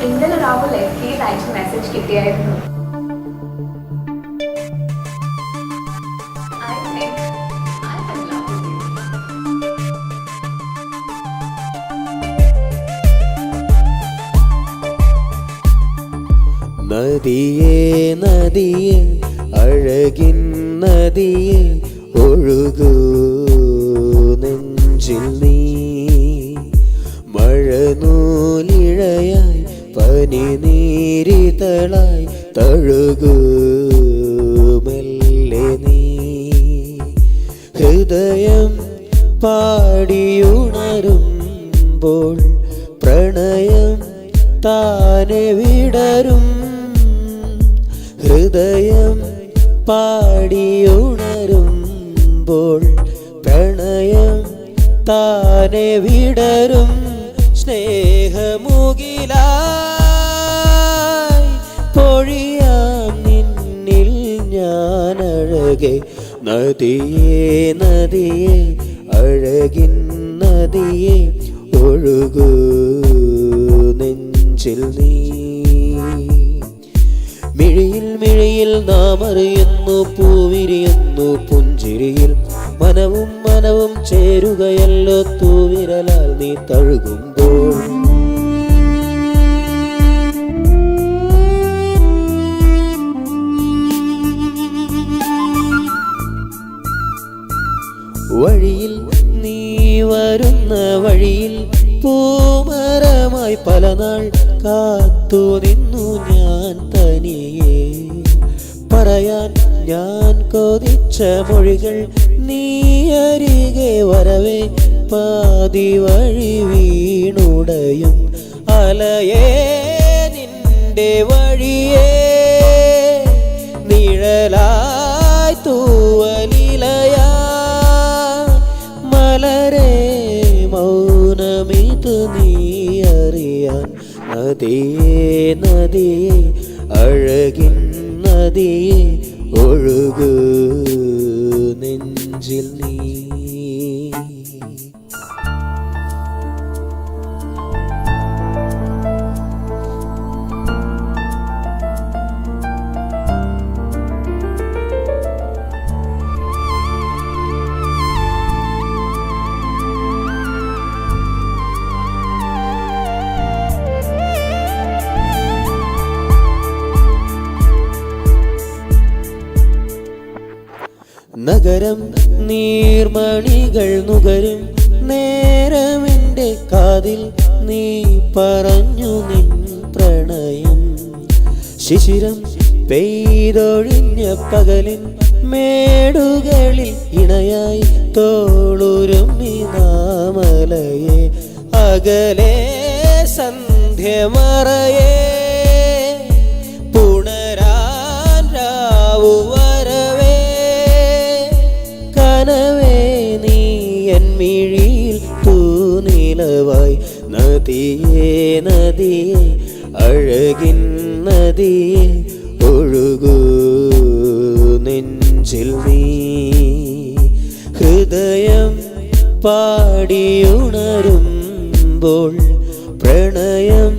ഇന്നലെ രാഹുൽ FB അയച്ച message കിട്ടിയായിരുന്നു. നദിയേ നദിയേ അഴകിൻ നദിയേ ഒഴുകൂ നെഞ്ചിൽ നീ മഴനൂലിഴയായി പനിനീരിതളായി തഴുകൂ മെല്ലെ നീ ഹൃദയം പാടിയുണരുമ്പോൾ പ്രണയം താനെ വിടരും ഹൃദയം പാടിയുണരുമ്പോൾ പ്രണയം താനെ വിടരും സ്നേഹമുകിലായി പൊഴിയാം നിന്നിൽ ഞാനഴകെ നദിയേ നദിയേ അഴകിൻ നദിയേ ഒഴുകൂ നെഞ്ചിൽ നീ മിഴിയിൽ മിഴിയിൽ നാം അറിയുന്നു പൂവിരിയുന്നു പുഞ്ചിരിയിൽ മനവും മനവും ചേരുകയല്ലോ തൂവിരലാൽ നീ തഴുകുമ്പോൾ വഴിയിൽ നീ വരുന്ന വഴിയിൽ പൂമരമായി പലനാൾ കാത്തു നിന്നു ഞാൻ തനിയെ പറയാൻ ഞാൻ കൊതിച്ച മൊഴികൾ നീ അരികെ വരവേ പാതി വഴി വീണുടയും അലയേ നിന്റെ വഴിയേ നിഴലായി തൂവലിലയാ മലരേ മൗനമിതു നീ അറിയാൻ നദിയേ നദിയേ അഴകിൻ നദിയേ ഒഴുകൂ നെഞ്ചിൽ നീ നഗരം നീർമണികൾ നുകരും നേരമെൻ്റെ കാതിൽ നീ പറഞ്ഞു നിൻ പ്രണയം ശിശിരം പെയ്തൊഴിഞ്ഞ പകലിൻ മേടുകളിൽ ഇണയായി തോളുരുമ്മി നാമലയെ അകലെ സന്ധ്യമറയേ പുണരാൻ രാവു വരവേ കനവേ നീ എൻ മിഴിയിൽ തൂനിലവായി നദിയേ നദിയേ അഴകിൻ നദിയേ ഒഴുകൂ നെഞ്ചിൽ നീ ഹൃദയം പാടിയുണരുമ്പോൾ പ്രണയം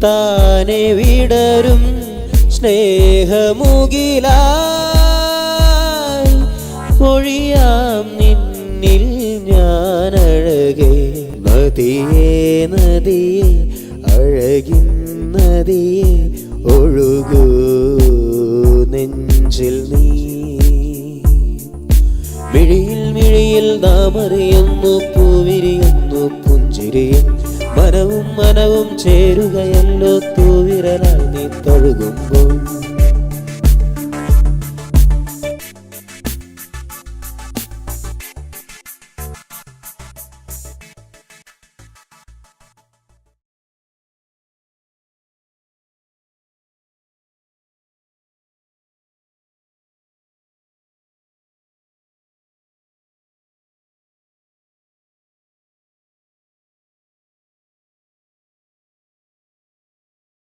താനെ വിടരും സ്നേഹമുകിലായി പൊഴിയാം നിന്നിൽ ഞാനഴകെ നദിയേ നദിയേ അഴകിൻ നദിയേ ഒഴുകൂ നെഞ്ചിൽ നീ മിഴിയിൽ മിഴിയിൽ നാം അറിയുന്നു പൂവിരിയുന്നു പുഞ്ചിരിയിൽ മനവും മനവും ചേരുകയല്ലോ തൂവിരലാൽ നീ തഴുകുമ്പോൾ